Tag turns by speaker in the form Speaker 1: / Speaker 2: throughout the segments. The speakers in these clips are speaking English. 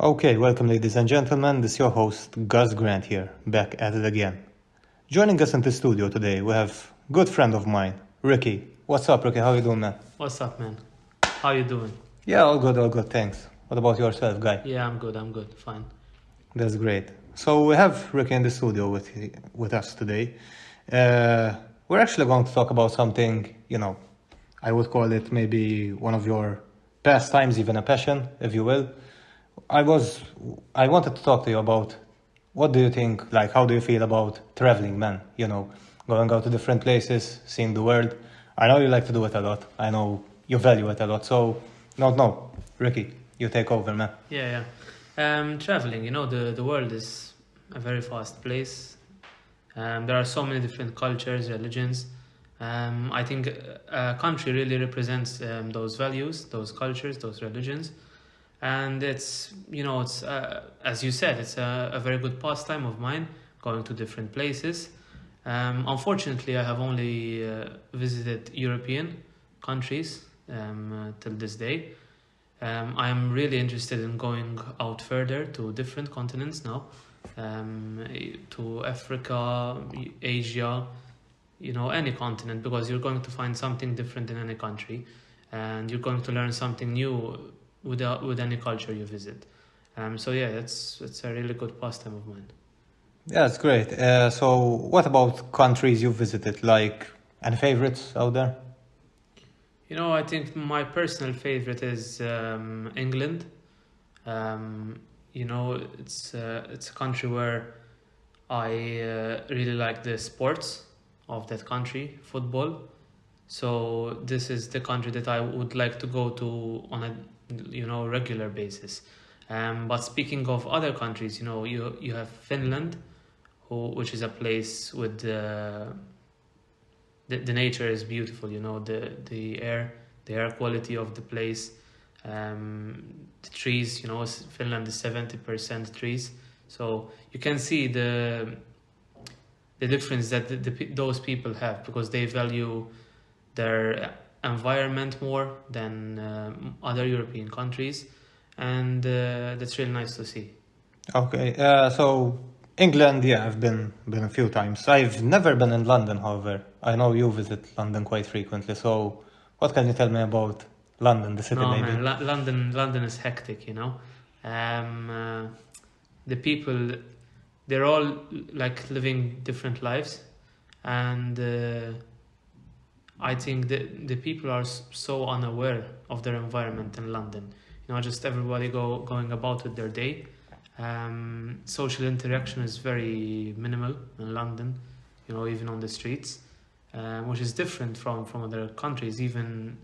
Speaker 1: Okay, welcome, ladies and gentlemen. This is your host, Gus Grant here, back at it again. Joining us in the studio today, we have a good friend of mine, Ricky. What's up, Ricky? How you doing, man?
Speaker 2: What's up, man? How you doing?
Speaker 1: Yeah, all good, thanks. What about yourself, guy?
Speaker 2: Yeah, I'm good, fine.
Speaker 1: That's great. So we have Ricky in the studio with us today. We're actually going to talk about something, I would call it maybe one of your pastimes, even a passion, if you will. I wanted to talk to you about what do you think, like, how do you feel about traveling, man? Going out to different places, seeing the world. I know you like to do it a lot. I know you value it a lot. So, no, Ricky, you take over, man.
Speaker 2: Yeah. Traveling, the world is a very fast place. There are so many different cultures, religions. I think a country really represents those values, those cultures, those religions. And it's as you said, it's a very good pastime of mine, going to different places. Unfortunately, I have only visited European countries till this day. I'm really interested in going out further to different continents now, to Africa, Asia, any continent, because you're going to find something different in any country, and you're going to learn something new with any culture you visit. So yeah, it's a really good pastime of mine.
Speaker 1: Yeah, it's great. So what about countries you visited? Like, any favorites out there?
Speaker 2: I think my personal favorite is England. It's a country where I really like the sports of that country, football. So this is the country that I would like to go to on a regular basis. But speaking of other countries, you have Finland, which is a place with the nature is beautiful. The air quality of the place, the trees. Finland is 70% trees, so you can see the difference that those people have, because they value their environment more than other European countries, and that's really nice to see.
Speaker 1: Okay, so England, yeah, I've been a few times. I've never been in London, however. I know you visit London quite frequently. So, what can you tell me about London, the city,
Speaker 2: No,
Speaker 1: maybe?
Speaker 2: man, London is hectic. The people, they're all like living different lives, and I think the people are so unaware of their environment in London. Just everybody going about with their day. Social interaction is very minimal in London, even on the streets, which is different from other countries. Even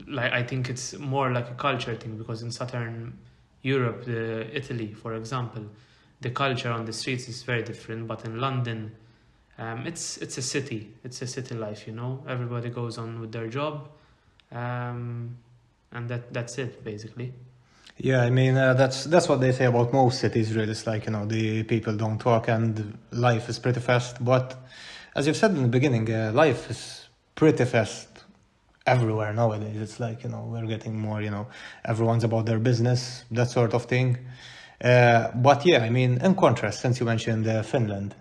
Speaker 2: like, I think it's more like a culture thing, because in Southern Europe, Italy, for example, the culture on the streets is very different. But in London, it's a city. It's a city life. Everybody goes on with their job, and that's it basically.
Speaker 1: Yeah, I mean, that's what they say about most cities, really. It's like, the people don't talk and life is pretty fast. But as you've said in the beginning, life is pretty fast everywhere nowadays. It's like, we're getting more, everyone's about their business, that sort of thing. But yeah, I mean, in contrast, since you mentioned Finland,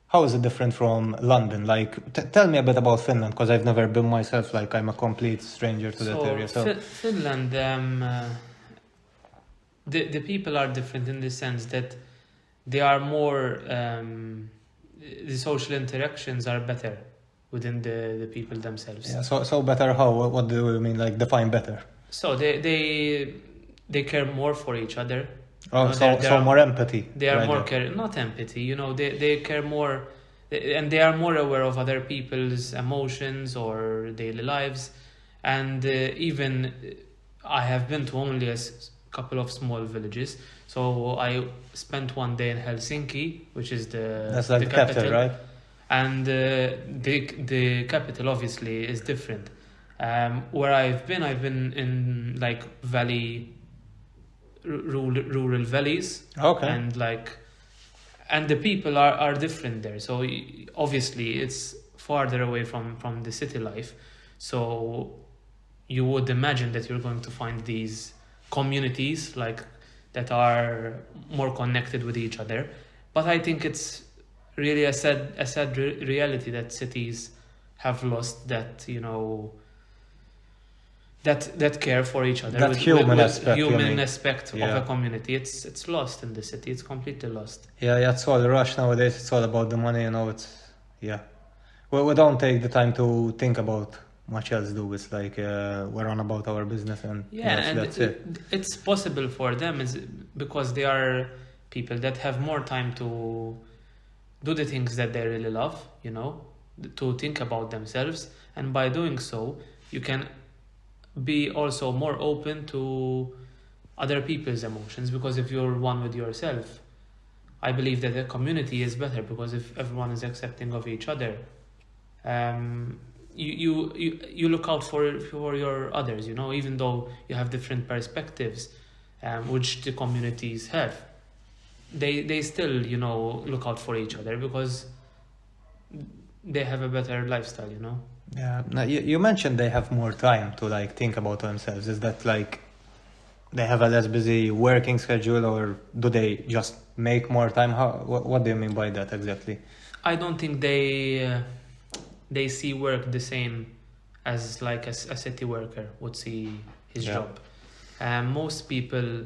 Speaker 1: how is it different from London? Like, tell me a bit about Finland, because I've never been myself. Like, I'm a complete stranger to that area. So
Speaker 2: Finland, the people are different in the sense that they are more, the social interactions are better within the people themselves.
Speaker 1: yeah, so better how? What do you mean? Like, define better?
Speaker 2: So they care more for each other.
Speaker 1: Oh, so more empathy.
Speaker 2: They are
Speaker 1: right
Speaker 2: more
Speaker 1: there.
Speaker 2: not empathy. They care more, and they are more aware of other people's emotions or daily lives. And even I have been to only a couple of small villages. So I spent one day in Helsinki, which is
Speaker 1: That's like the capital, right?
Speaker 2: And the capital obviously is different. Where I've been in like rural valleys.
Speaker 1: Okay.
Speaker 2: And the people are different there. So obviously it's farther away from the city life. So you would imagine that you're going to find these communities, like that are more connected with each other. But I think it's really a sad reality that cities have lost that, you know, that care for each other.
Speaker 1: That human aspect, you
Speaker 2: human
Speaker 1: mean.
Speaker 2: aspect
Speaker 1: Yeah.
Speaker 2: of a community. It's lost in the city. It's completely lost.
Speaker 1: Yeah, it's all rush nowadays. It's all about the money, you know. Yeah. We don't take the time to think about much else. Do it's like we're on about our business and
Speaker 2: Yeah, and
Speaker 1: that's it.
Speaker 2: it's possible for them is because they are people that have more time to do the things that they really love, you know, to think about themselves, and by doing so, you can be also more open to other people's emotions, because if you're one with yourself, I believe that the community is better, because if everyone is accepting of each other, you look out for your others, you know, even though you have different perspectives, which the communities have, they still, you know, look out for each other because they have a better lifestyle, you know.
Speaker 1: Yeah. Now, you mentioned they have more time to like think about themselves. Is that like they have a less busy working schedule, or do they just make more time? What do you mean by that exactly?
Speaker 2: I don't think they see work the same as like a city worker would see his
Speaker 1: Yeah.
Speaker 2: job. Most people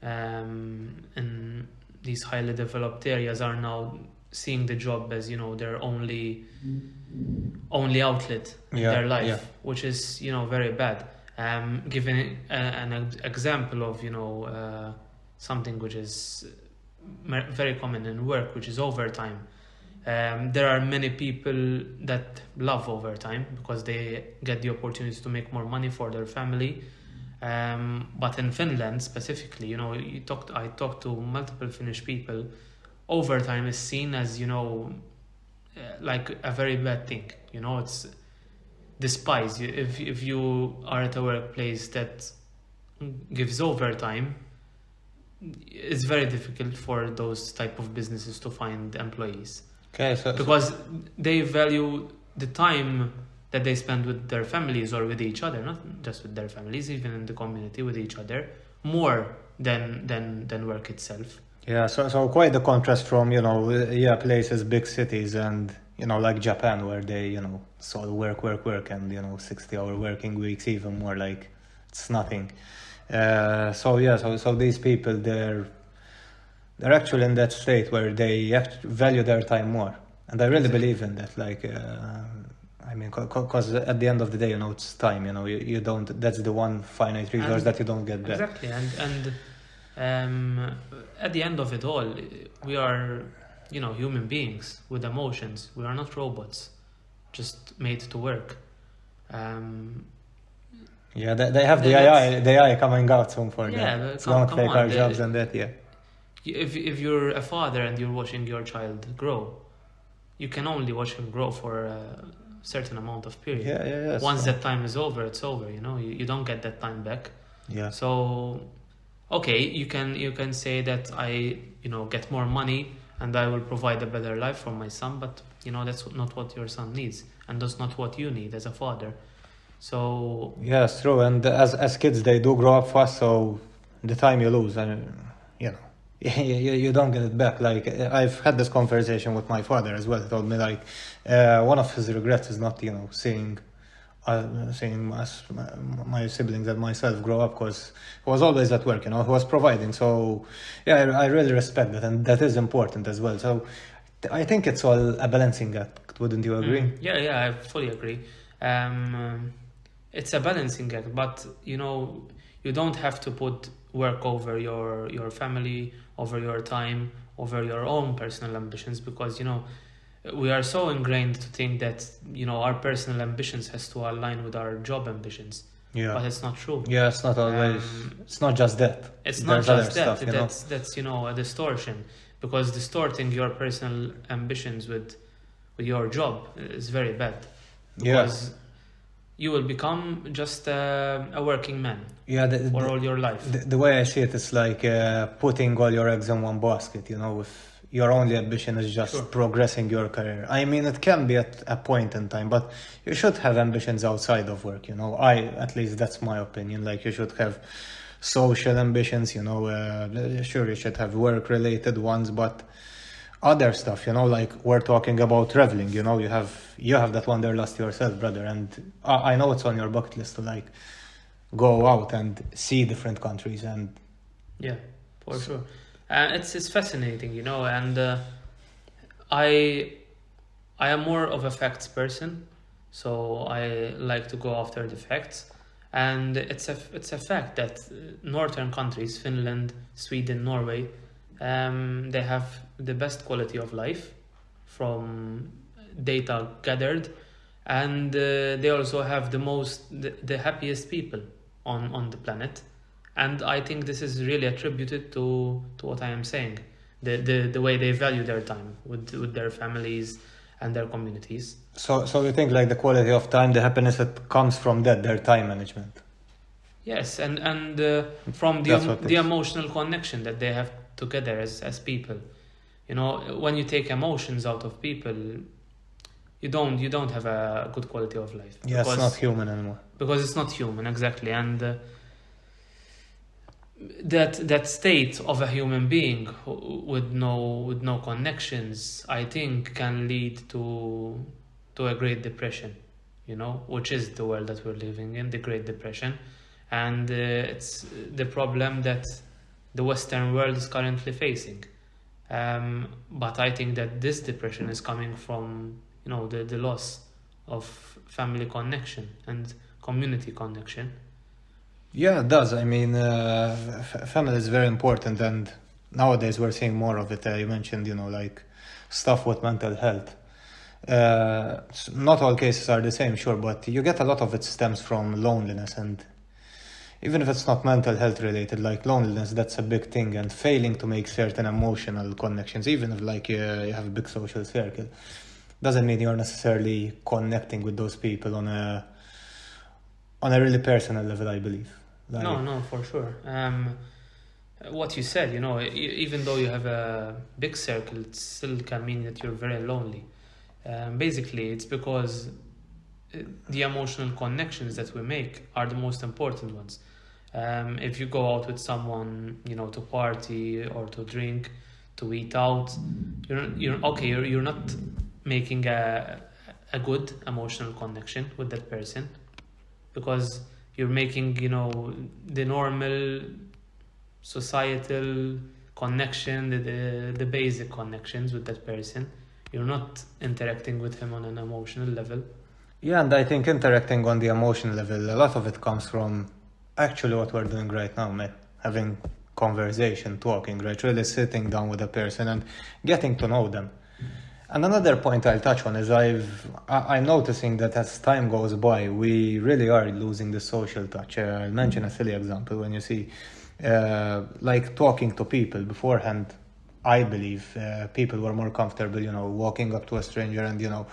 Speaker 2: in these highly developed areas are now seeing the job as, you know, their only outlet in
Speaker 1: Yeah,
Speaker 2: their life,
Speaker 1: yeah.
Speaker 2: which is, you know, very bad. Giving an example of, you know, something which is very common in work, which is overtime. There are many people that love overtime because they get the opportunity to make more money for their family. But in Finland specifically, you know, I talked to multiple Finnish people. Overtime is seen as, you know, like a very bad thing. You know, it's despised. If you are at a workplace that gives overtime, it's very difficult for those type of businesses to find employees.
Speaker 1: Okay, so
Speaker 2: Because they value the time that they spend with their families or with each other, not just with their families, even in the community with each other, more than work itself.
Speaker 1: yeah, so quite the contrast from, you know, yeah, places, big cities, and, you know, like Japan, where they, you know, it's all work, and, you know, 60-hour working weeks, even more like it's nothing. So yeah, so these people, they're actually in that state where they value their time more, and I really believe in that. Like, I mean, because at the end of the day, you know, it's time. You know, you don't. That's the one finite resource
Speaker 2: And-
Speaker 1: that you don't get back.
Speaker 2: Exactly, and at the end of it all, we are, you know, human beings with emotions. We are not robots, just made to work.
Speaker 1: Yeah, they have the
Speaker 2: That's-
Speaker 1: AI coming out soon for
Speaker 2: Yeah,
Speaker 1: them.
Speaker 2: but
Speaker 1: It's
Speaker 2: come
Speaker 1: gonna take
Speaker 2: on,
Speaker 1: our jobs and that. Yeah.
Speaker 2: If you're a father and you're watching your child grow, you can only watch him grow for a certain amount of period.
Speaker 1: Yeah.
Speaker 2: Once
Speaker 1: so-
Speaker 2: that time is over, it's over. You know, you don't get that time back.
Speaker 1: Yeah.
Speaker 2: So, okay, you can say that I, you know, get more money and I will provide a better life for my son, but you know that's not what your son needs, and that's not what you need as a father. So
Speaker 1: Yeah, it's true. And as kids, they do grow up fast, so the time you lose, and you know, you don't get it back. Like, I've had this conversation with my father as well. He told me like one of his regrets is not, you know, seeing my siblings and myself grow up, because he was always at work. You know, he was providing. So yeah, I really respect that, and that is important as well. So I think it's all a balancing act. Wouldn't you agree?
Speaker 2: Yeah, I fully agree. It's a balancing act, but you know, you don't have to put work over your family, over your time, over your own personal ambitions, because you know we are so ingrained to think that, you know, our personal ambitions has to align with our job ambitions, but
Speaker 1: Yeah.
Speaker 2: it's not true.
Speaker 1: Yeah, it's not always. It's not just that.
Speaker 2: It's not
Speaker 1: There's other
Speaker 2: just that.
Speaker 1: stuff, you know?
Speaker 2: That's you know, a distortion, because distorting your personal ambitions with your job is very bad,
Speaker 1: Yeah.
Speaker 2: because you will become just a working man
Speaker 1: Yeah,
Speaker 2: for all your life.
Speaker 1: the way I see it is like putting all your eggs in one basket, you know, if your only ambition is just
Speaker 2: Sure.
Speaker 1: progressing your career. I mean, it can be at a point in time, but you should have ambitions outside of work, you know. At least that's my opinion. Like, you should have social ambitions, you know, sure you should have work-related ones, but other stuff, you know, like we're talking about traveling, you know, you have that wanderlust yourself, brother, and I know it's on your bucket list to like go out and see different countries and
Speaker 2: Yeah, for sure. It's fascinating, you know, and I I am more of a facts person, so I like to go after the facts. And it's a fact that northern countries, Finland, Sweden, Norway, they have the best quality of life from data gathered, and they also have the happiest people on the planet. And I think this is really attributed to what I am saying, the way they value their time with their families and their communities.
Speaker 1: so you think like the quality of time, the happiness that comes from that, their time management.
Speaker 2: Yes, and from
Speaker 1: That's what
Speaker 2: the
Speaker 1: it is.
Speaker 2: emotional connection that they have together as people. You know, when you take emotions out of people, you don't have a good quality of life.
Speaker 1: Yeah, it's not human anymore.
Speaker 2: Because it's not human, exactly. And that state of a human being with no connections, I think, can lead to a Great Depression, you know, which is the world that we're living in, the Great Depression. And it's the problem that the Western world is currently facing. But I think that this depression is coming from, you know, the loss of family connection and community connection.
Speaker 1: Yeah, it does. I mean, family is very important, and nowadays we're seeing more of it. You mentioned, you know, like stuff with mental health. Not all cases are the same, sure, but you get a lot of it stems from loneliness, and even if it's not mental health related, like loneliness, that's a big thing, and failing to make certain emotional connections, even if like you have a big social circle, doesn't mean you're necessarily connecting with those people on a really personal level, I believe. Like,
Speaker 2: No, for sure. What you said, you know, even though you have a big circle, it still can mean that you're very lonely. Basically, it's because the emotional connections that we make are the most important ones. If you go out with someone, you know, to party or to drink, to eat out, you're not making a good emotional connection with that person, because you're making, you know, the normal societal connection, the basic connections with that person. You're not interacting with him on an emotional level.
Speaker 1: yeah, and I think interacting on the emotional level, a lot of it comes from actually what we're doing right now, mate. Having conversation, talking, right? Really sitting down with a person and getting to know them. And another point I'll touch on is I'm noticing that as time goes by, we really are losing the social touch. I'll mention a silly example. When you see, like talking to people beforehand, I believe people were more comfortable, you know, walking up to a stranger and, you know,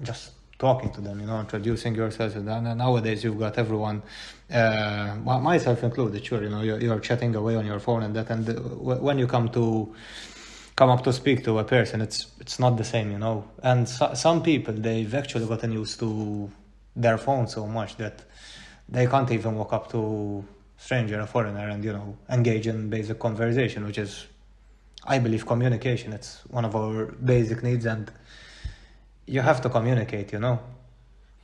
Speaker 1: just talking to them, you know, introducing yourself. And nowadays you've got everyone, myself included, sure, you know, you're chatting away on your phone and that. And when you come up to speak to a person, it's not the same, you know. And some people, they've actually gotten used to their phone so much that they can't even walk up to stranger, a foreigner, and, you know, engage in basic conversation, which is, I believe, communication. It's one of our basic needs, and you have to communicate, you know.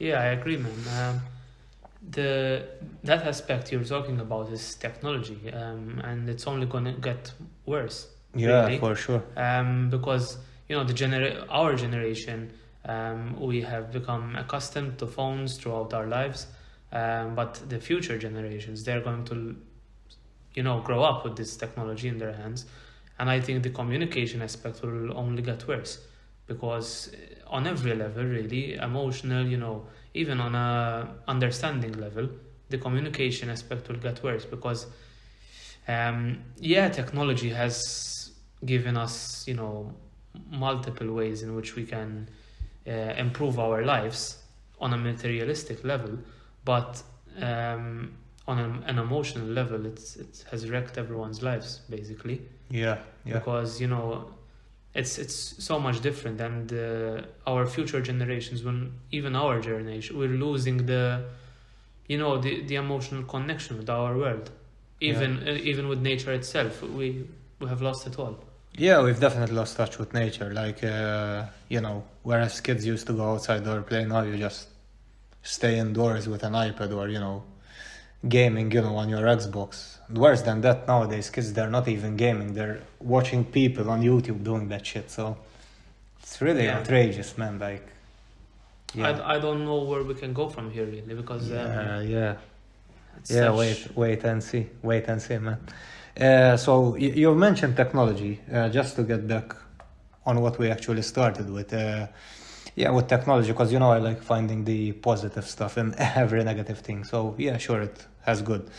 Speaker 2: Yeah, I agree, man. That aspect you're talking about is technology, and it's only gonna get worse.
Speaker 1: Yeah,
Speaker 2: really.
Speaker 1: for sure.
Speaker 2: Because, you know, our generation, we have become accustomed to phones throughout our lives, but the future generations, they're going to, you know, grow up with this technology in their hands, and I think the communication aspect will only get worse, because on every level, really, emotional, you know, even on a understanding level, the communication aspect will get worse, because technology has given us, you know, multiple ways in which we can improve our lives on a materialistic level, but on an emotional level, it has wrecked everyone's lives, basically.
Speaker 1: Yeah.
Speaker 2: Because, you know, it's so much different, and our future generations, even our generation, we're losing the the emotional connection with our world, even with nature itself. We have lost it all.
Speaker 1: Yeah, we've definitely lost touch with nature. Like, whereas kids used to go outside or play, now you just stay indoors with an iPad or, gaming, on your Xbox. Worse than that, nowadays, kids, they're not even gaming. They're watching people on YouTube doing that shit. So it's really
Speaker 2: Yeah.
Speaker 1: outrageous, man. Like, yeah.
Speaker 2: I don't know where we can go from here really, because
Speaker 1: Yeah.
Speaker 2: it's
Speaker 1: Yeah,
Speaker 2: such-
Speaker 1: wait and see. Wait and see, man. So you mentioned technology, just to get back on what we actually started with. Yeah, with technology, because I like finding the positive stuff in every negative thing. So yeah, sure, it has good.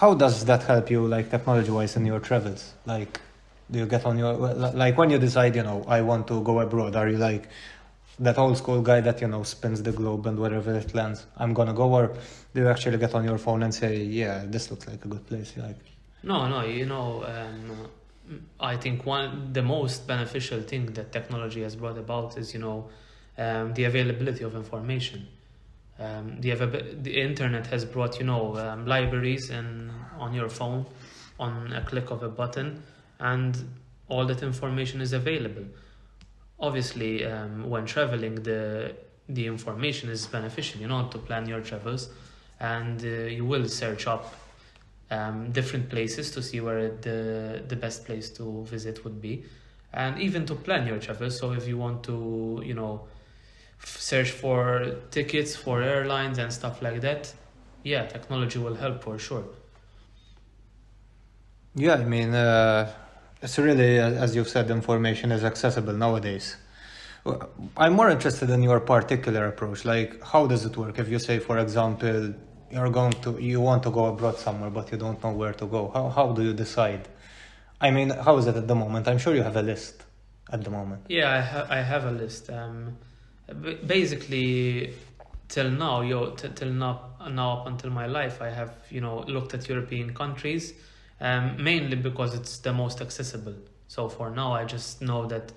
Speaker 1: How does that help you, like technology-wise, in your travels? Like, do you get on your like when you decide, I want to go abroad? Are you like that old school guy that spins the globe and wherever it lands, I'm gonna go? Or do you actually get on your phone and say, yeah, this looks like a good place? Like,
Speaker 2: No, I think the most beneficial thing that technology has brought about is, the availability of information. The internet has brought, libraries and on your phone, on a click of a button, and all that information is available. Obviously, when traveling, the information is beneficial, to plan your travels, and you will search up different places to see where the best place to visit would be, and even to plan your travel. So if you want to, search for tickets for airlines and stuff like that, yeah, technology will help for sure.
Speaker 1: yeah, I mean, it's really, as you've said, information is accessible nowadays. I'm more interested in your particular approach. Like, how does it work? If you say, for example, you want to go abroad somewhere, but you don't know where to go. How do you decide? I mean, how is it at the moment? I'm sure you have a list at the moment.
Speaker 2: Yeah, I have a list. Basically, till now, now up until my life, I have looked at European countries, mainly because it's the most accessible. So for now, I just know that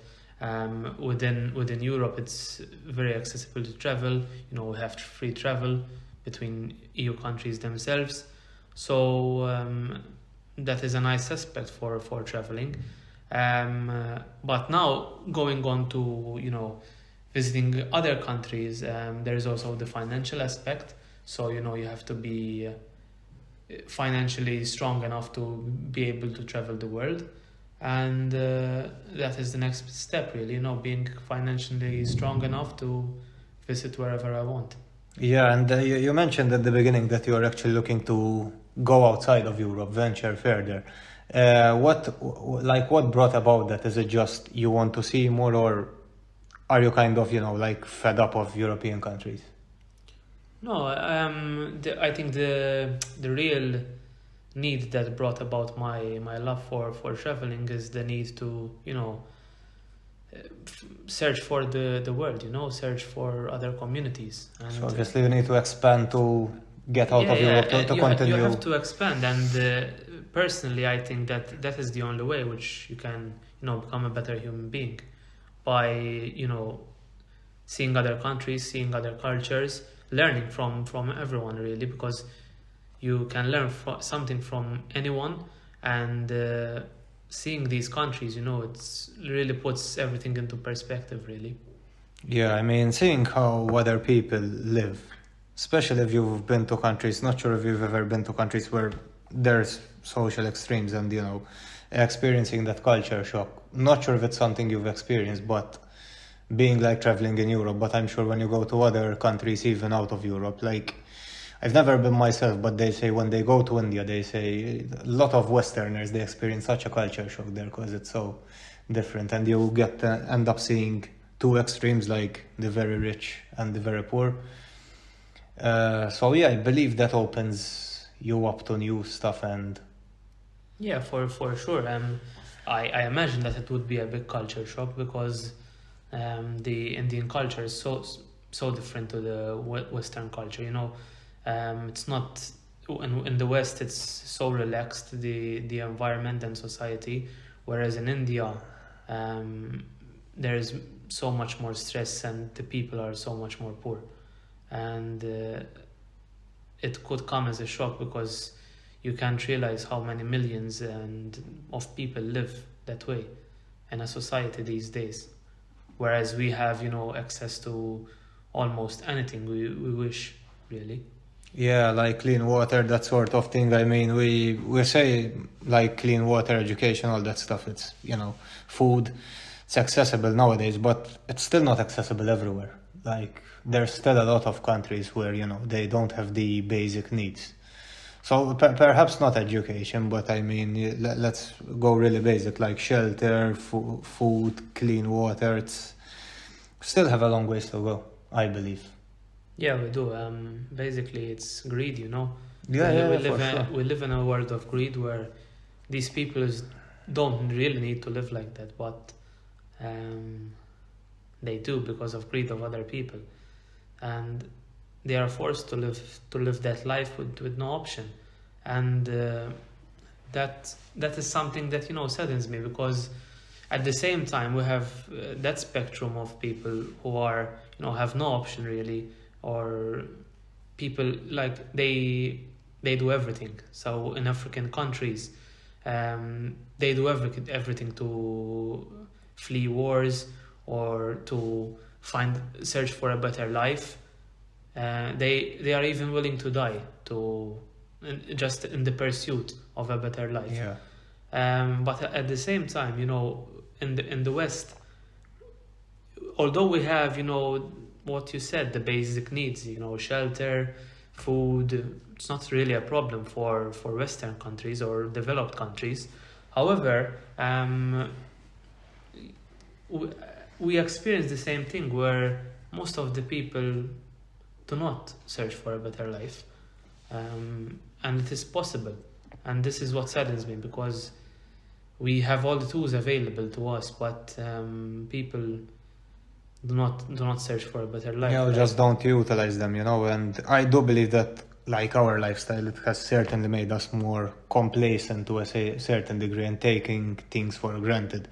Speaker 2: within Europe, it's very accessible to travel. We have free travel between EU countries themselves. So that is a nice aspect for traveling. But now going on to visiting other countries, there is also the financial aspect. So you have to be financially strong enough to be able to travel the world, and that is the next step, really. Being financially strong enough to visit wherever I want.
Speaker 1: Yeah, and you mentioned at the beginning that you're actually looking to go outside of Europe, venture further. What brought about that? Is it just you want to see more, or are you kind of, like fed up of European countries?
Speaker 2: No, I think the real need that brought about my love for traveling is the need to search for the world, search for other communities. And
Speaker 1: So obviously you need to expand to get out of Europe to
Speaker 2: you
Speaker 1: continue.
Speaker 2: have to expand, and personally, I think that is the only way which you can become a better human being, by seeing other countries, seeing other cultures, learning from everyone, really, because you can learn something from anyone, and seeing these countries, it's really puts everything into perspective, really.
Speaker 1: Yeah, I mean, seeing how other people live, especially if you've been to countries, not sure if you've ever been to countries where there's social extremes and, experiencing that culture shock. Not sure if it's something you've experienced, but being like traveling in Europe, but I'm sure when you go to other countries, even out of Europe, like, I've never been myself, but they say when they go to India, they say a lot of Westerners, they experience such a culture shock there because it's so different, and you end up seeing two extremes, like the very rich and the very poor. So yeah, I believe that opens you up to new stuff, and
Speaker 2: Yeah, for sure. I imagine that it would be a big culture shock, because the Indian culture is so different to the Western culture. It's not in the West. It's so relaxed, the environment and society, whereas in India, there is so much more stress, and the people are so much more poor, and it could come as a shock because you can't realize how many millions of people live that way in a society these days. Whereas we have, access to almost anything we wish, really.
Speaker 1: Yeah, like clean water, that sort of thing. I mean, we say like clean water, education, all that stuff. It's, food. It's accessible nowadays, but it's still not accessible everywhere. Like, there's still a lot of countries where, they don't have the basic needs. So perhaps not education, but I mean, let's go really basic, like shelter, food, clean water. It's still have a long ways to go, I believe.
Speaker 2: Yeah, we do. Basically, it's greed,
Speaker 1: Yeah,
Speaker 2: we live in a world of greed where these people don't really need to live like that, but they do because of greed of other people, and they are forced to live that life with no option, and that is something that saddens me, because at the same time we have that spectrum of people who are have no option really, or people like they do everything. So in African countries, they do everything to flee wars or to search for a better life. They are even willing to die just in the pursuit of a better life.
Speaker 1: Yeah.
Speaker 2: But at the same time, in the West, although we have what you said, the basic needs, shelter, food, it's not really a problem for Western countries or developed countries. However, we experience the same thing where most of the people do not search for a better life, and it is possible, and this is what saddens me, because we have all the tools available to us, but people do not search for a better life.
Speaker 1: Yeah, we just don't utilize them, and I do believe that, like, our lifestyle, it has certainly made us more complacent to a certain degree and taking things for granted.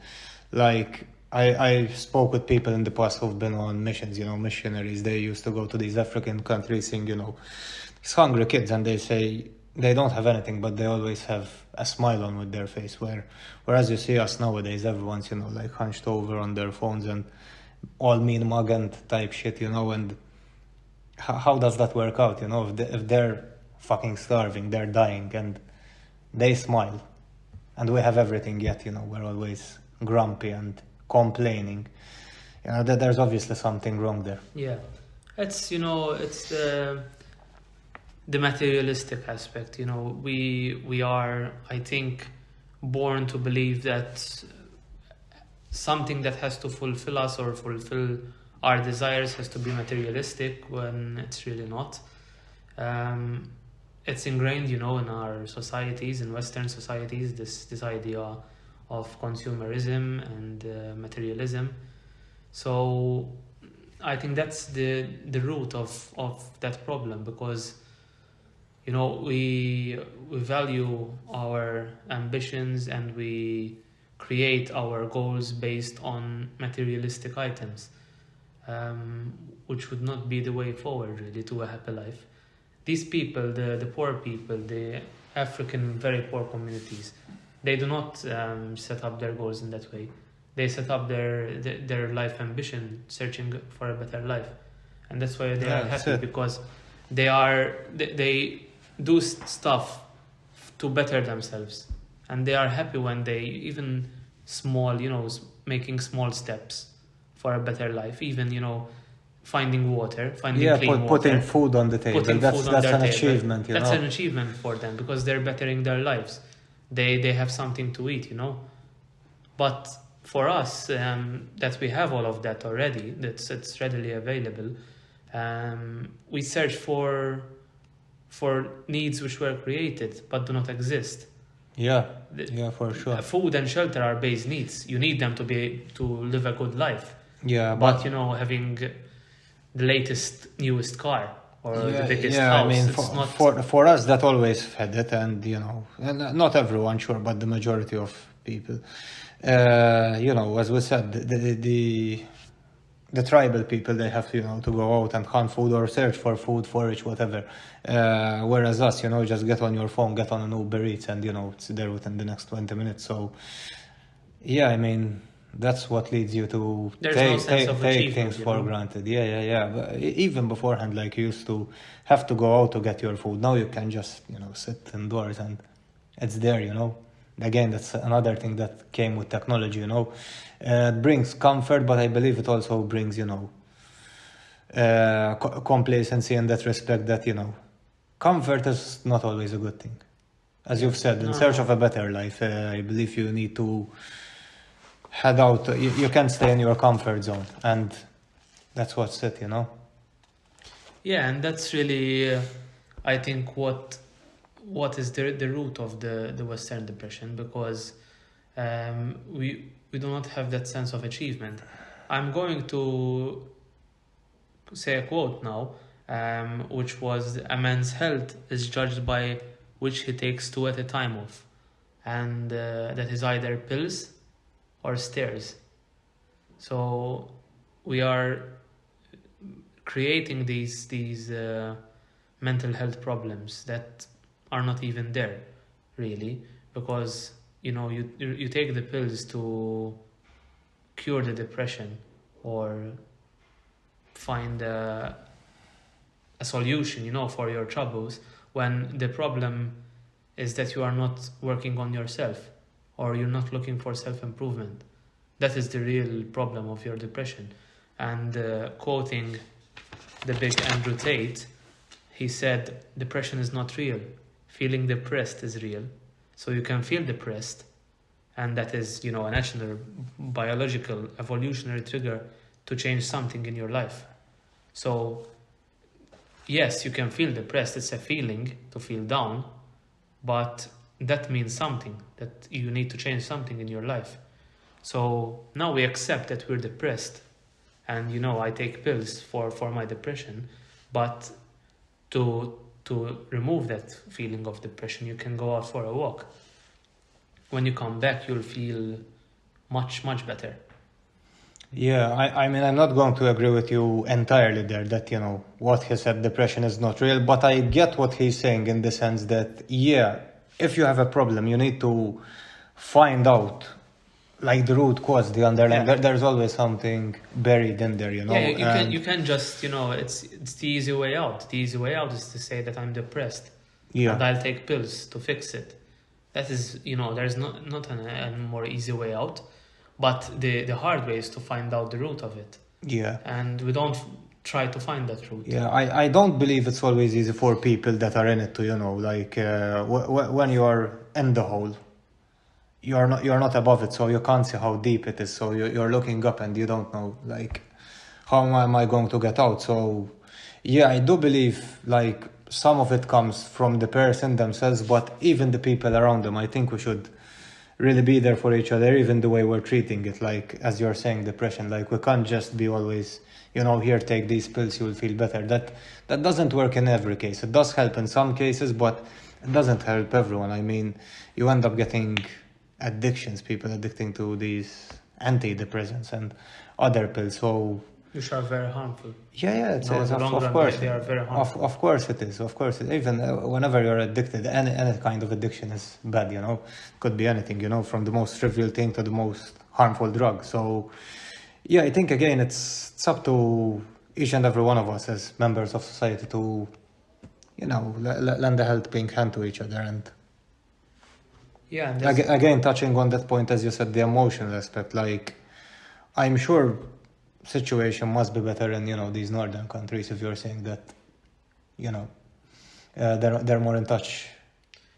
Speaker 1: Like, I spoke with people in the past who've been on missions, missionaries. They used to go to these African countries, seeing, these hungry kids, and they say they don't have anything, but they always have a smile on with their face. Whereas you see us nowadays, everyone's, like hunched over on their phones and all mean mugged type shit, and how does that work out, if they're fucking starving, they're dying, and they smile, and we have everything, yet, we're always grumpy and complaining. That there's obviously something wrong there.
Speaker 2: Yeah, it's it's the materialistic aspect. We are, I think, born to believe that something that has to fulfill us or fulfill our desires has to be materialistic, when it's really not. It's ingrained, in our societies, in Western societies, this idea of consumerism and materialism. So I think that's the root of that problem, because we value our ambitions and we create our goals based on materialistic items, which would not be the way forward really to a happy life. These people, the poor people, the African very poor communities, they do not set up their goals in that way. They set up their life ambition, searching for a better life, and that's why they are happy, because they do stuff to better themselves, and they are happy when they even small, making small steps for a better life, even finding water, finding clean water,
Speaker 1: putting food on the table. That's an achievement.
Speaker 2: That's an achievement for them, because they're bettering their lives. They have something to eat, But for us, that we have all of that already, it's readily available, we search for needs which were created but do not exist.
Speaker 1: Yeah, for sure.
Speaker 2: Food and shelter are base needs. You need them to live a good life.
Speaker 1: Yeah,
Speaker 2: but having the newest car or the biggest house.
Speaker 1: I mean,
Speaker 2: it's not...
Speaker 1: for us that always fed it, and and not everyone, sure, but the majority of people, as we said, the tribal people, they have to, you know, to go out and hunt food or search for food, forage, whatever. Whereas us, you know, just get on your phone, get on an Uber Eats, and, you know, it's there within the next 20 minutes. So, yeah, I mean, that's what leads you to
Speaker 2: There's no sense of
Speaker 1: take
Speaker 2: achievement,
Speaker 1: things
Speaker 2: you
Speaker 1: for
Speaker 2: know?
Speaker 1: granted. Yeah. But even beforehand, like, you used to have to go out to get your food. Now you can just, you know, sit indoors and it's there, you know. Again, that's another thing that came with technology, you know. It brings comfort, but I believe it also brings, you know, complacency in that respect, that, you know, comfort is not always a good thing. As you've said, in
Speaker 2: No,
Speaker 1: search
Speaker 2: no.
Speaker 1: of a better life, I believe you need to head out. You can't stay in your comfort zone, and that's what's it, you know.
Speaker 2: Yeah, and that's really, I think, what is the root of the Western depression, because we do not have that sense of achievement. I'm going to say a quote now, which was, "A man's health is judged by which he takes two at a time of, and that is either pills or stairs." So we are creating these mental health problems that are not even there, really, because, you know, you take the pills to cure the depression or find a solution, you know, for your troubles, when the problem is that you are not working on yourself, or you're not looking for self-improvement. That is the real problem of your depression. And quoting the big Andrew Tate, he said, "Depression is not real. Feeling depressed is real." So you can feel depressed, and that is, you know, a natural biological evolutionary trigger to change something in your life. So yes, you can feel depressed. It's a feeling to feel down, but that means something, that you need to change something in your life. So now we accept that we're depressed, and, you know, I take pills for my depression, but to remove that feeling of depression, you can go out for a walk. When you come back, you'll feel much better.
Speaker 1: Yeah, I mean, I'm not going to agree with you entirely there that, you know, what he said, depression is not real, but I get what he's saying in the sense that, yeah, if you have a problem, you need to find out, like, the root cause, the underlying.
Speaker 2: Yeah.
Speaker 1: There's always something buried in there, you know.
Speaker 2: Yeah, you
Speaker 1: and
Speaker 2: can just, you know, it's the easy way out. The easy way out is to say that I'm depressed, and
Speaker 1: yeah,
Speaker 2: I'll take pills to fix it. That is, you know, there's not a more easy way out, but the hard way is to find out the root of it,
Speaker 1: yeah.
Speaker 2: and we don't try to find that root.
Speaker 1: Yeah, I don't believe it's always easy for people that are in it to, you know, like, when you are in the hole, you're not above it, so you can't see how deep it is. So you're looking up and you don't know, like, how am I going to get out? So yeah, I do believe, like, some of it comes from the person themselves, but even the people around them. I think we should really be there for each other, even the way we're treating it. Like, as you're saying, depression, like, we can't just be always, you know, here, take these pills, you will feel better. That doesn't work in every case. It does help in some cases, but it doesn't help everyone. I mean, you end up getting addictions, people addicting to these antidepressants and other pills. So
Speaker 2: Which are very harmful.
Speaker 1: yeah, it's,
Speaker 2: No, in
Speaker 1: it's
Speaker 2: the
Speaker 1: of,
Speaker 2: long
Speaker 1: of
Speaker 2: run,
Speaker 1: course,
Speaker 2: they are very harmful.
Speaker 1: of course it is. Of course, even whenever you're addicted, any kind of addiction is bad. You know, could be anything. You know, from the most trivial thing to the most harmful drug. So, yeah, I think again, it's up to each and every one of us as members of society to, you know, lend a helping hand to each other. And
Speaker 2: Yeah, and that's,
Speaker 1: again, touching on that point, as you said, the emotional aspect. Like, I'm sure situation must be better in, you know, these northern countries, if you're saying that, you know, they're more in touch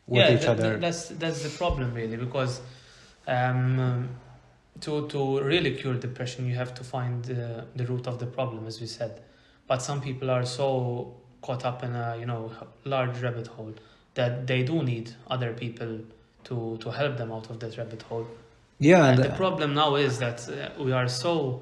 Speaker 1: with each other.
Speaker 2: That's the problem, really, because to really cure depression, you have to find the root of the problem, as we said. But some people are so caught up in a, you know, large rabbit hole that they do need other people to help them out of that rabbit hole.
Speaker 1: Yeah,
Speaker 2: And
Speaker 1: and
Speaker 2: the problem now is that we are so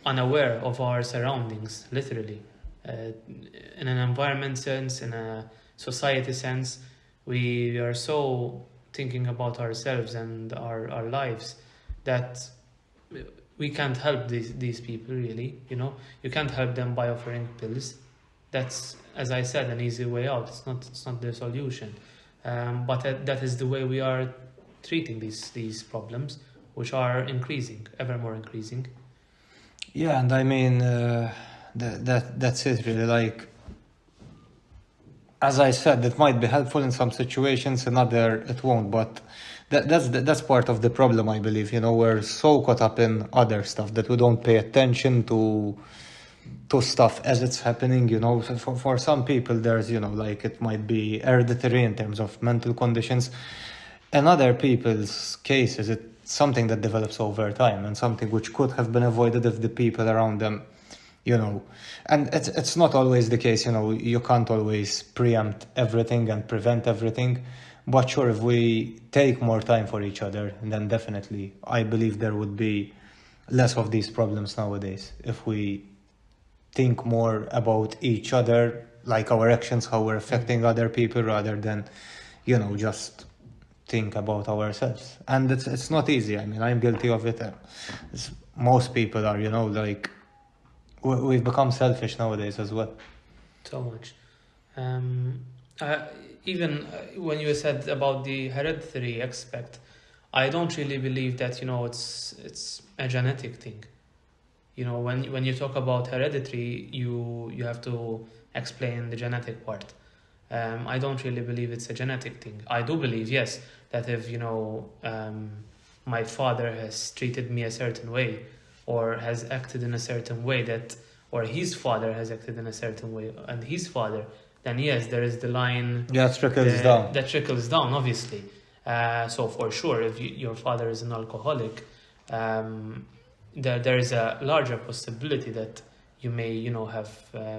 Speaker 2: unaware of our surroundings, literally. In an environment sense, in a society sense, we are so thinking about ourselves and our lives that we can't help these people really. You can't help them by offering pills. That's, as I said, an easy way out. It's not the solution. But that is the way we are treating these problems, which are increasing, ever more increasing.
Speaker 1: Yeah, and I mean, that's it really. Like, as I said, it might be helpful in some situations, in other it won't. But that's part of the problem, I believe. We're so caught up in other stuff that we don't pay attention to stuff as it's happening. For some people, there's like it might be hereditary in terms of mental conditions. In other people's cases, it's something that develops over time and something which could have been avoided if the people around them, and it's not always the case. You can't always preempt everything and prevent everything. But sure, if we take more time for each other, then definitely I believe there would be less of these problems nowadays. If we think more about each other, like our actions, how we're affecting other people, rather than, just think about ourselves. And it's not easy. I mean, I'm guilty of it. Most people are, like, we've become selfish nowadays as well.
Speaker 2: So much. Even when you said about the hereditary aspect, I don't really believe that it's a genetic thing. When you talk about hereditary, you have to explain the genetic part. I don't really believe it's a genetic thing. I do believe, yes, that if my father has treated me a certain way, or has acted in a certain way, or his father has acted in a certain way, and his father, then yes, there is the line.
Speaker 1: Yeah, it trickles down.
Speaker 2: That trickles down, obviously. So for sure, if your father is an alcoholic, there is a larger possibility that you may, have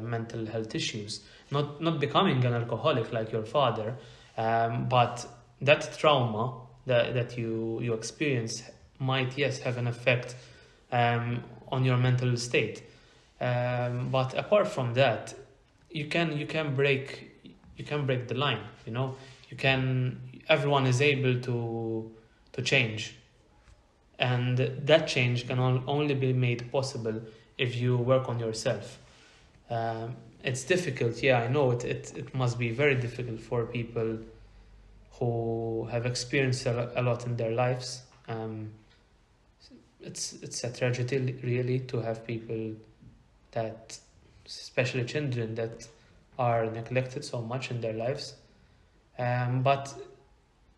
Speaker 2: mental health issues. Not becoming an alcoholic like your father, but that trauma that you experience might, yes, have an effect on your mental state. But apart from that, you can break the line. Everyone is able to change, and that change can only be made possible if you work on yourself. It's difficult, yeah, I know it must be very difficult for people who have experienced a lot in their lives. It's a tragedy really to have people that, especially children, that are neglected so much in their lives. But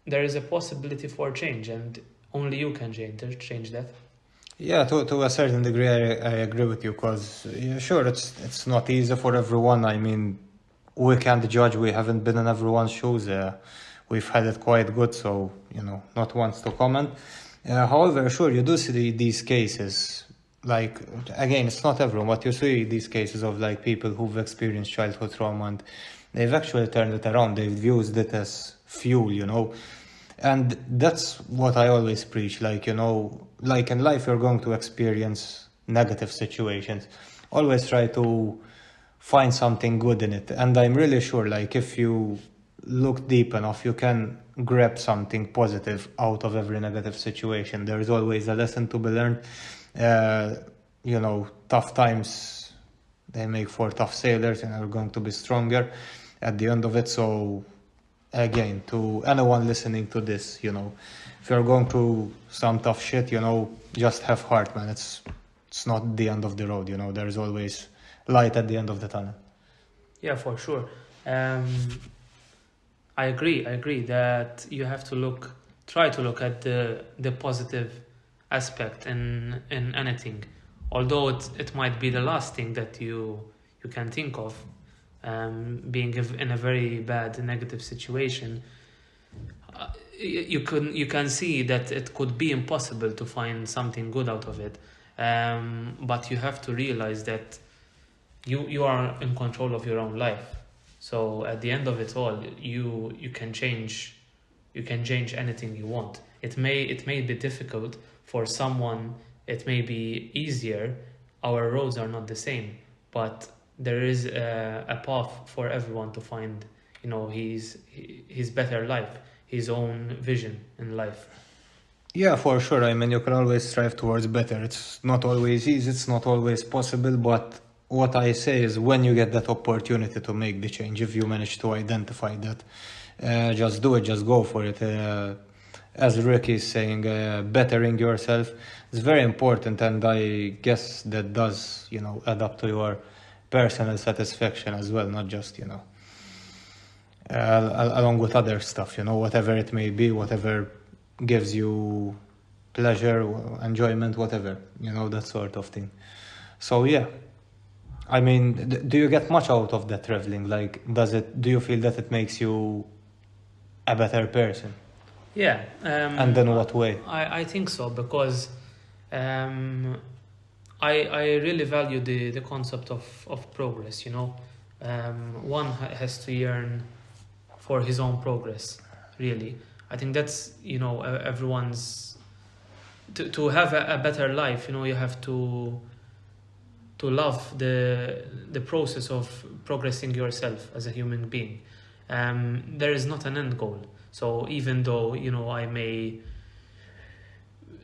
Speaker 2: there is a possibility for change, and only you can change that.
Speaker 1: Yeah, to a certain degree, I agree with you, because sure, it's not easy for everyone. I mean, we can't judge. We haven't been in everyone's shoes. We've had it quite good, so not once to comment. However, sure, you do see these cases. Like, again, it's not everyone, but you see these cases of like people who've experienced childhood trauma and they've actually turned it around. They've used it as fuel, and that's what I always preach. Like, like in life, you're going to experience negative situations. Always try to find something good in it. And I'm really sure, like, if you look deep enough, you can grab something positive out of every negative situation. There is always a lesson to be learned. Tough times, they make for tough sailors, and are going to be stronger at the end of it. So again, to anyone listening to this, if you're going through some tough shit, just have heart, man. It's not the end of the road. There is always light at the end of the tunnel.
Speaker 2: Yeah, for sure. I agree that you have to try to look at the positive aspect in anything, although it might be the last thing that you can think of. Being in a very bad negative situation, you can see that it could be impossible to find something good out of it, but you have to realize that you are in control of your own life. So at the end of it all, you can change anything you want. It may be difficult for someone, it may be easier. Our roads are not the same, but there is a path for everyone to find, his better life, his own vision in life.
Speaker 1: Yeah, for sure. I mean, you can always strive towards better. It's not always easy, it's not always possible, but what I say is when you get that opportunity to make the change, if you manage to identify that, just do it, just go for it. As Ricky is saying, bettering yourself is very important, and I guess that does, add up to your personal satisfaction as well, not just, along with other stuff, whatever it may be, whatever gives you pleasure, enjoyment, whatever, that sort of thing. So yeah, I mean, do you get much out of that traveling? Like, do you feel that it makes you a better person?
Speaker 2: Yeah.
Speaker 1: And then what way?
Speaker 2: I think so, because I really value the concept of progress, one has to yearn for his own progress, really. I think that's, everyone's, to have a better life, you have to love the process of progressing yourself as a human being. There is not an end goal. So even though, I may,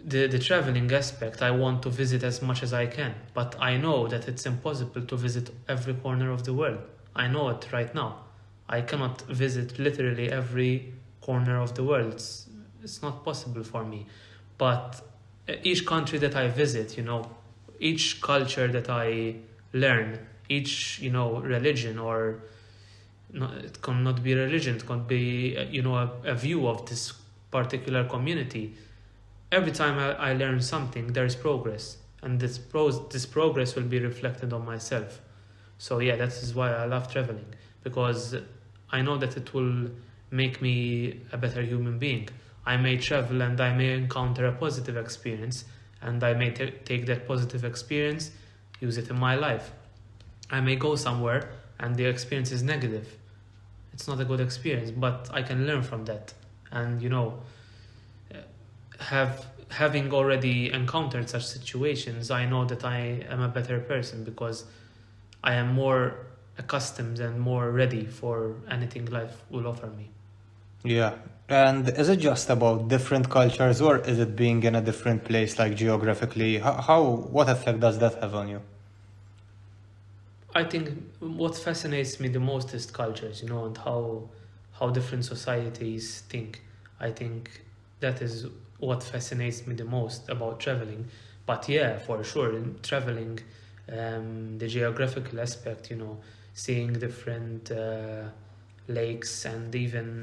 Speaker 2: the traveling aspect, I want to visit as much as I can, but I know that it's impossible to visit every corner of the world. I know it right now. I cannot visit literally every corner of the world. It's not possible for me. But each country that I visit, each culture that I learn, each, religion, or it cannot be religion, it can be, a view of this particular community. Every time I learn something, there's progress, and this progress will be reflected on myself. So yeah, that is why I love traveling, because I know that it will make me a better human being. I may travel and I may encounter a positive experience, and I may take that positive experience, use it in my life. I may go somewhere and the experience is negative. It's not a good experience, but I can learn from that. And, having already encountered such situations, I know that I am a better person, because I am more accustomed and more ready for anything life will offer me.
Speaker 1: Yeah. And is it just about different cultures, or is it being in a different place, like geographically? What effect does that have on you?
Speaker 2: I think what fascinates me the most is cultures, and how different societies think. I think that is what fascinates me the most about traveling. But yeah, for sure, in traveling, the geographical aspect, seeing different lakes and even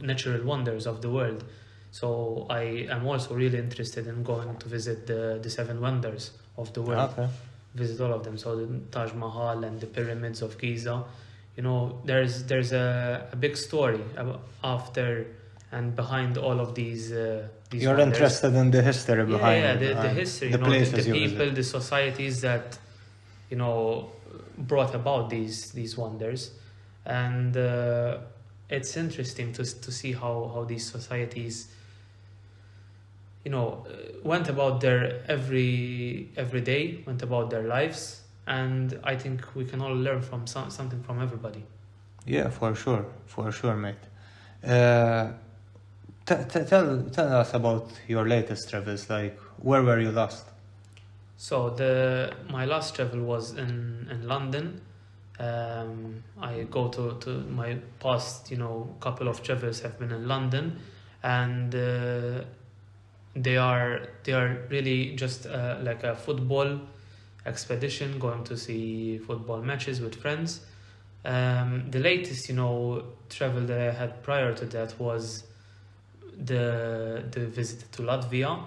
Speaker 2: natural wonders of the world. So I am also really interested in going to visit the seven wonders of the world.
Speaker 1: Okay.
Speaker 2: Visit all of them. So the Taj Mahal and the pyramids of Giza. There's a big story after and behind all of these
Speaker 1: You're
Speaker 2: wonders.
Speaker 1: interested in the history behind
Speaker 2: the history,
Speaker 1: the places
Speaker 2: the
Speaker 1: you
Speaker 2: people,
Speaker 1: visit.
Speaker 2: the societies that brought about these wonders, and it's interesting to see how these societies went about their every day, went about their lives, and I think we can all learn from something from everybody.
Speaker 1: Yeah, for sure, mate. Uh, tell us about your latest travels. Like, where were you last?
Speaker 2: So my last travel was in London. I go to my past, couple of travels have been in London, and they are really just like a football expedition, going to see football matches with friends. The latest, travel that I had prior to that was the visit to Latvia.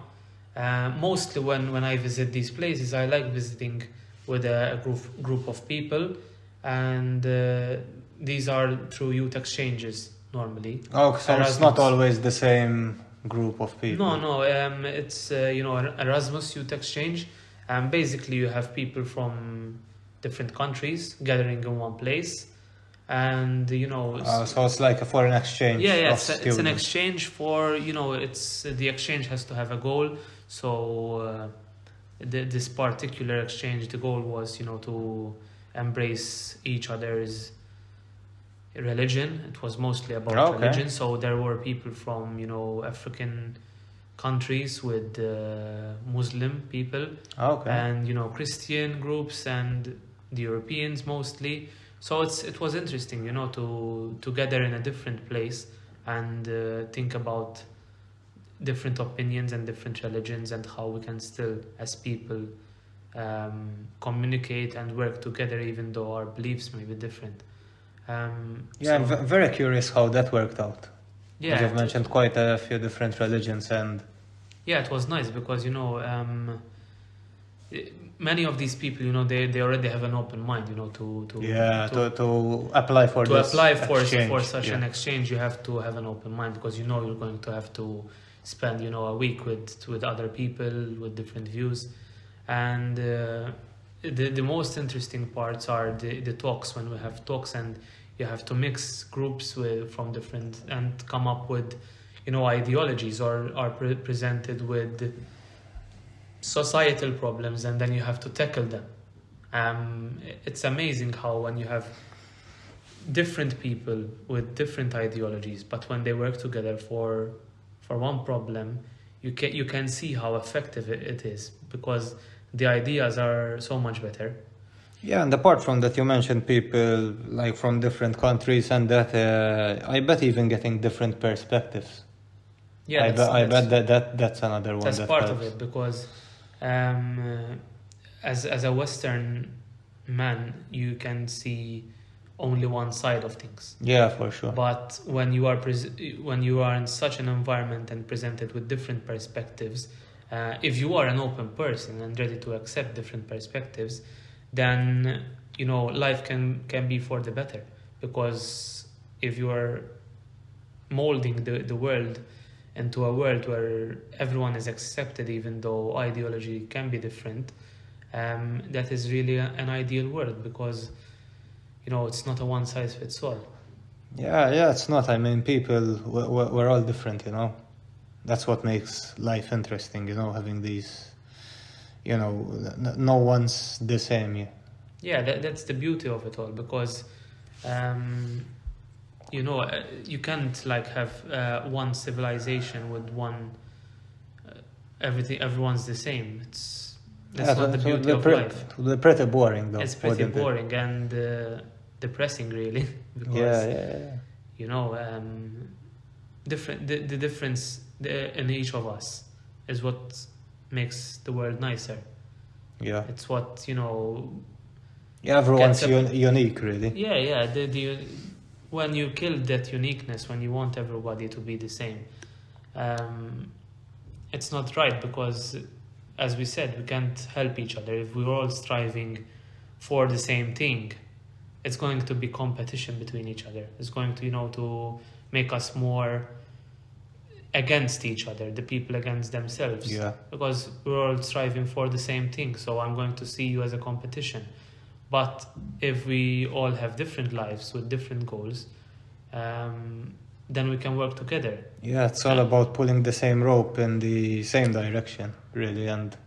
Speaker 2: Mostly when I visit these places, I like visiting with a group of people, and these are through youth exchanges normally.
Speaker 1: Oh, so it's
Speaker 2: Erasmus.
Speaker 1: not always the same group of people.
Speaker 2: No, it's an Erasmus youth exchange, and basically you have people from different countries gathering in one place, and
Speaker 1: So it's like a foreign exchange.
Speaker 2: yeah,
Speaker 1: of
Speaker 2: it's an
Speaker 1: students.
Speaker 2: exchange for it's the exchange has to have a goal. So this particular exchange, the goal was to embrace each other's religion. It was mostly about
Speaker 1: Okay.
Speaker 2: religion. So there were people from, African countries with Muslim people,
Speaker 1: Okay.
Speaker 2: and Christian groups and the Europeans mostly. So it was interesting, to gather in a different place and think about different opinions and different religions and how we can still, as people, communicate and work together even though our beliefs may be different.
Speaker 1: Yeah, I'm
Speaker 2: so-
Speaker 1: very curious how that worked out.
Speaker 2: yeah,
Speaker 1: You've
Speaker 2: it-
Speaker 1: mentioned quite a few different religions, and
Speaker 2: Yeah, it was nice because many of these people, they already have an open mind,
Speaker 1: to apply for
Speaker 2: to
Speaker 1: this
Speaker 2: apply for
Speaker 1: exchange.
Speaker 2: such an exchange. You have to have an open mind because you're going to have to spend a week with other people with different views, and the most interesting parts are the talks, when we have talks and you have to mix groups from different and come up with ideologies, or are presented with societal problems, and then you have to tackle them. It's amazing how when you have different people with different ideologies, but when they work together for one problem, you can see how effective it is, because the ideas are so much better.
Speaker 1: Yeah, and apart from that, you mentioned people like from different countries, and that I bet even getting different perspectives.
Speaker 2: Yeah,
Speaker 1: I bet that's another one.
Speaker 2: that's
Speaker 1: that
Speaker 2: part
Speaker 1: helps.
Speaker 2: of it, because as a Western man, you can see only one side of things.
Speaker 1: Yeah, for sure.
Speaker 2: But when you are in such an environment and presented with different perspectives, if you are an open person and ready to accept different perspectives, then life can be for the better. Because if you are molding the world into a world where everyone is accepted, even though ideology can be different, that is really an ideal world, because it's not a one size fits all.
Speaker 1: Yeah, it's not. I mean, people, we're all different, That's what makes life interesting, having these, no one's the same. Yeah.
Speaker 2: Yeah, that's the beauty of it all, because you can't have one civilization with one everyone's the same. That's not the beauty of life.
Speaker 1: It would be pretty boring, though.
Speaker 2: It's pretty
Speaker 1: wouldn't it?
Speaker 2: boring and depressing, really, because
Speaker 1: Yeah.
Speaker 2: different the difference in each of us is what makes the world nicer.
Speaker 1: Yeah.
Speaker 2: It's what
Speaker 1: Yeah, everyone's
Speaker 2: Gets
Speaker 1: unique, really.
Speaker 2: Yeah. When you kill that uniqueness, when you want everybody to be the same, it's not right, because, as we said, we can't help each other. If we're all striving for the same thing, it's going to be competition between each other. It's going to, to make us more against each other, the people against themselves.
Speaker 1: Yeah.
Speaker 2: Because we're all striving for the same thing, so I'm going to see you as a competition. But if we all have different lives with different goals, then we can work together.
Speaker 1: Yeah, it's all about pulling the same rope in the same direction, really, and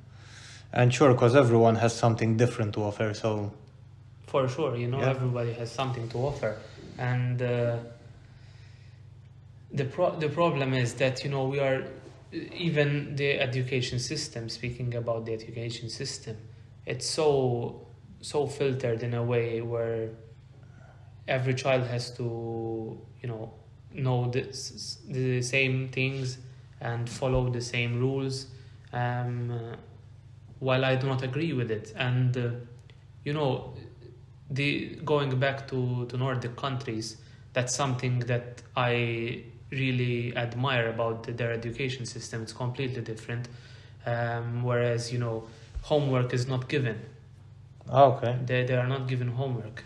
Speaker 1: sure, because everyone has something different to offer. So
Speaker 2: For sure,
Speaker 1: Yeah.
Speaker 2: everybody has something to offer, and the problem is that we are, even the education system. Speaking about the education system, it's so filtered in a way where every child has to know the same things and follow the same rules, while I do not agree with it. And going back to Nordic countries, that's something that I really admire about their education system. It's completely different, whereas homework is not given.
Speaker 1: okay.
Speaker 2: They are not given homework.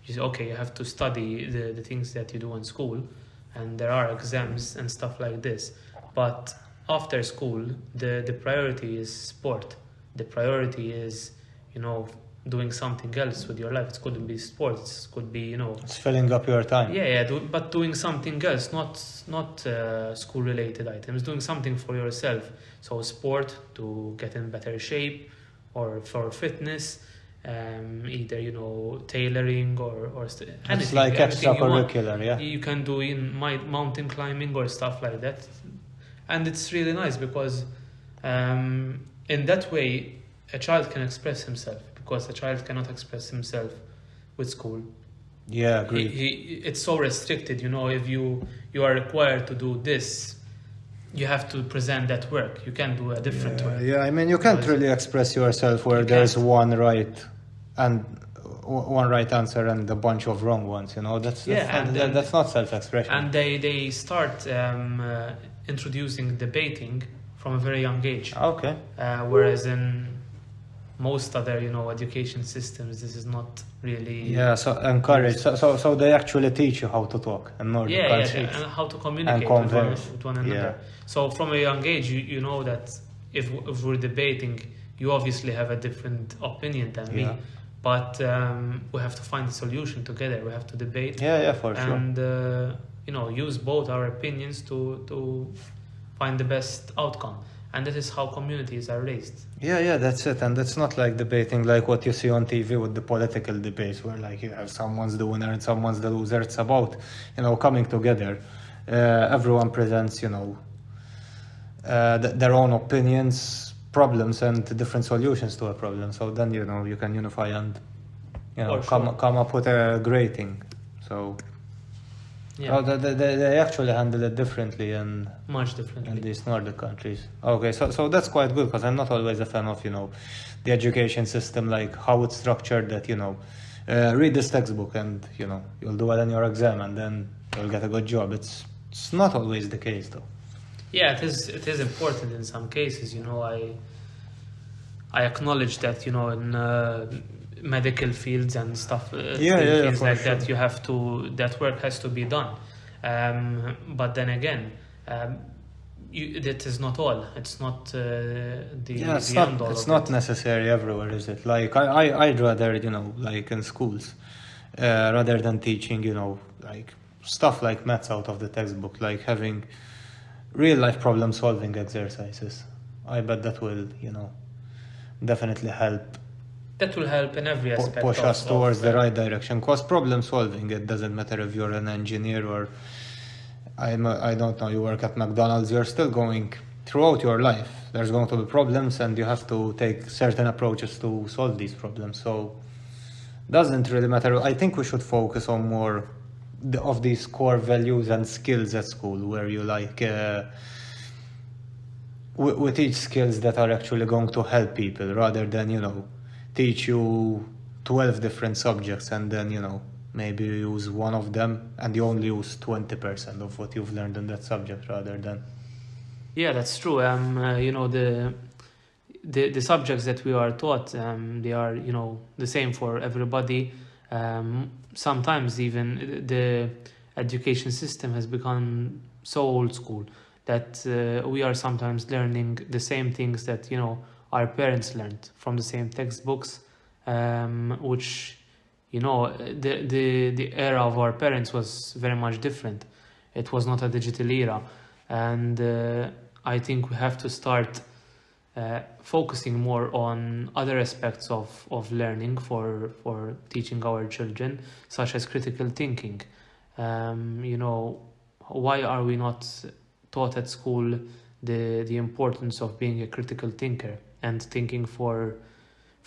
Speaker 2: You say, okay, you have to study the things that you do in school, and there are exams and stuff like this. But after school, the priority is sport. The priority is, doing something else with your life. It couldn't be sports. It could be,
Speaker 1: It's filling up your time.
Speaker 2: but doing something else, not school-related items. Doing something for yourself. So sport to get in better shape, or for fitness, either tailoring or
Speaker 1: It's
Speaker 2: anything.
Speaker 1: like
Speaker 2: anything you want.
Speaker 1: extracurricular, yeah.
Speaker 2: You can do in mountain climbing or stuff like that, and it's really nice because in that way a child can express himself, because a child cannot express himself with school.
Speaker 1: Yeah, agreed.
Speaker 2: It's so restricted, if you are required to do this, you have to present that work. You can't do a different work.
Speaker 1: Yeah, I mean, you can't
Speaker 2: Because
Speaker 1: really express yourself where
Speaker 2: you
Speaker 1: there's
Speaker 2: can't.
Speaker 1: one right answer and a bunch of wrong ones. That's not self-expression.
Speaker 2: And they start introducing debating from a very young age.
Speaker 1: Okay.
Speaker 2: Whereas in most other, education systems, this is not really.
Speaker 1: Yeah, so encourage. So they actually teach you how to talk in Nordic countries.
Speaker 2: And how to communicate
Speaker 1: And converse.
Speaker 2: with one another.
Speaker 1: Yeah.
Speaker 2: So from a young age, you know that if we're debating, you obviously have a different opinion than me,
Speaker 1: Yeah.
Speaker 2: but we have to find a solution together. We have to debate.
Speaker 1: Yeah, for sure.
Speaker 2: And use both our opinions to find the best outcome. And that is how communities are raised.
Speaker 1: Yeah, that's it. And it's not like debating like what you see on TV with the political debates where like you have someone's the winner and someone's the loser. It's about, coming together. Everyone presents, their own opinions, problems, and different solutions to a problem. So then, you can unify and, come up with a great thing. So...
Speaker 2: Yeah.
Speaker 1: Oh, they actually handle it differently in
Speaker 2: Much differently.
Speaker 1: these Nordic countries. Okay, so that's quite good because I'm not always a fan of, the education system, like how it's structured that, read this textbook and, you'll do well in your exam and then you'll get a good job. It's not always the case though.
Speaker 2: Yeah, it is important in some cases. I acknowledge that, in medical fields and stuff, things like
Speaker 1: sure.
Speaker 2: that, that work has to be done. But then again, that is not all. It's not
Speaker 1: It's
Speaker 2: end all.
Speaker 1: It's not necessary everywhere, is it? Like I'd rather, like in schools, rather than teaching, like stuff like maths out of the textbook, like having real life problem solving exercises. I bet that will, definitely help.
Speaker 2: That will help in every aspect.
Speaker 1: Push us towards the right direction. Because problem solving, it doesn't matter if you're an engineer or I don't know, you work at McDonald's, you're still going throughout your life. There's going to be problems and you have to take certain approaches to solve these problems. So doesn't really matter. I think we should focus on more of these core values and skills at school where you we teach skills that are actually going to help people rather than, teach you 12 different subjects and then, maybe you use one of them and you only use 20% of what you've learned in that subject rather than...
Speaker 2: Yeah, that's true. The subjects that we are taught, they are, the same for everybody. Sometimes even the education system has become so old school that we are sometimes learning the same things that, our parents learned from the same textbooks, which, the era of our parents was very much different. It was not a digital era. And I think we have to start focusing more on other aspects of learning for teaching our children, such as critical thinking. Why are we not taught at school the importance of being a critical thinker and thinking for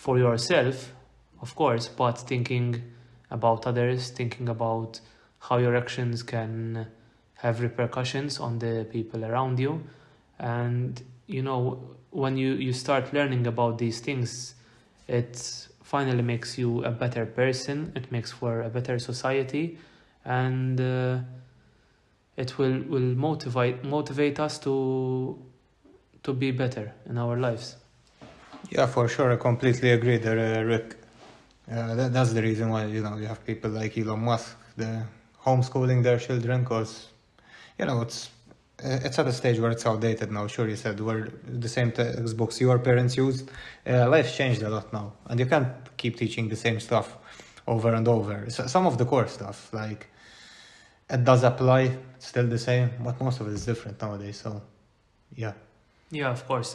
Speaker 2: yourself, of course, but thinking about others, thinking about how your actions can have repercussions on the people around you. And when you start learning about these things, it finally makes you a better person, it makes for a better society, and it will motivate us to be better in our lives.
Speaker 1: Yeah, for sure. I completely agree there, Rick. That's the reason why, you have people like Elon Musk, they're homeschooling their children because, it's at a stage where it's outdated now. Sure, you said where the same textbooks your parents used. Life's changed a lot now. And you can't keep teaching the same stuff over and over. So some of the core stuff, like, it does apply, it's still the same, but most of it is different nowadays. So, yeah.
Speaker 2: Yeah, of course.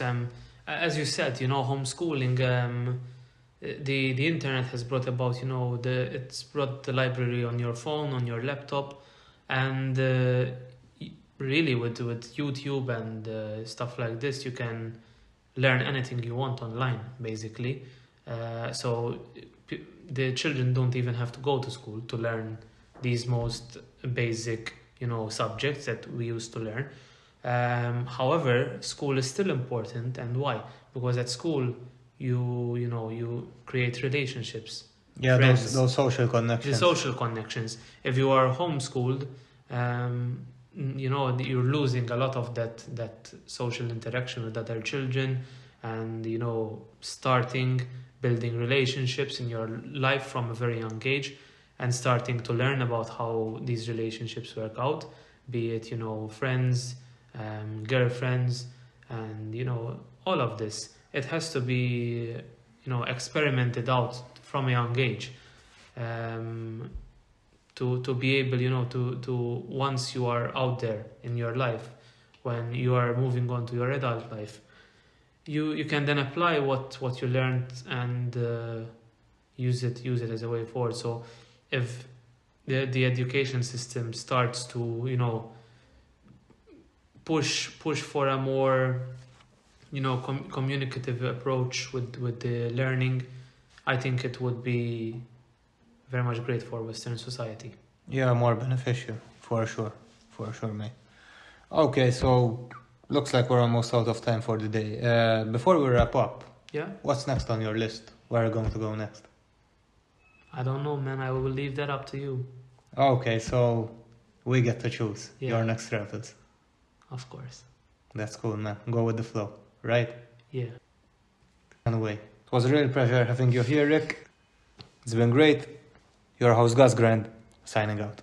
Speaker 2: As you said, homeschooling, the internet has brought about, it's brought the library on your phone, on your laptop, and really with YouTube and stuff like this, you can learn anything you want online, basically. So the children don't even have to go to school to learn these most basic, subjects that we used to learn. However, school is still important, and why? Because at school you create relationships.
Speaker 1: Yeah,
Speaker 2: friends,
Speaker 1: those social
Speaker 2: the
Speaker 1: connections.
Speaker 2: social connections. If you are homeschooled, you're losing a lot of that social interaction with other children, and starting building relationships in your life from a very young age, and starting to learn about how these relationships work out, be it friends, girlfriends, and all of this. It has to be experimented out from a young age, to be able to once you are out there in your life, when you are moving on to your adult life, you can then apply what you learned and use it as a way forward. So if the education system starts to push for a more communicative approach with the learning, I think it would be very much great for Western society.
Speaker 1: Yeah, more beneficial, for sure, mate. Okay, so looks like we're almost out of time for the day. Before we wrap up,
Speaker 2: Yeah,
Speaker 1: what's next on your list? Where are you going to go next?
Speaker 2: I don't know, man. I will leave that up to you.
Speaker 1: Okay, so we get to choose
Speaker 2: Yeah.
Speaker 1: your next travels.
Speaker 2: Of course.
Speaker 1: That's cool, man. Go with the flow, right?
Speaker 2: Yeah.
Speaker 1: Anyway, it was a real pleasure having you here, Rick. It's been great. Your host, Gus Grand, signing out.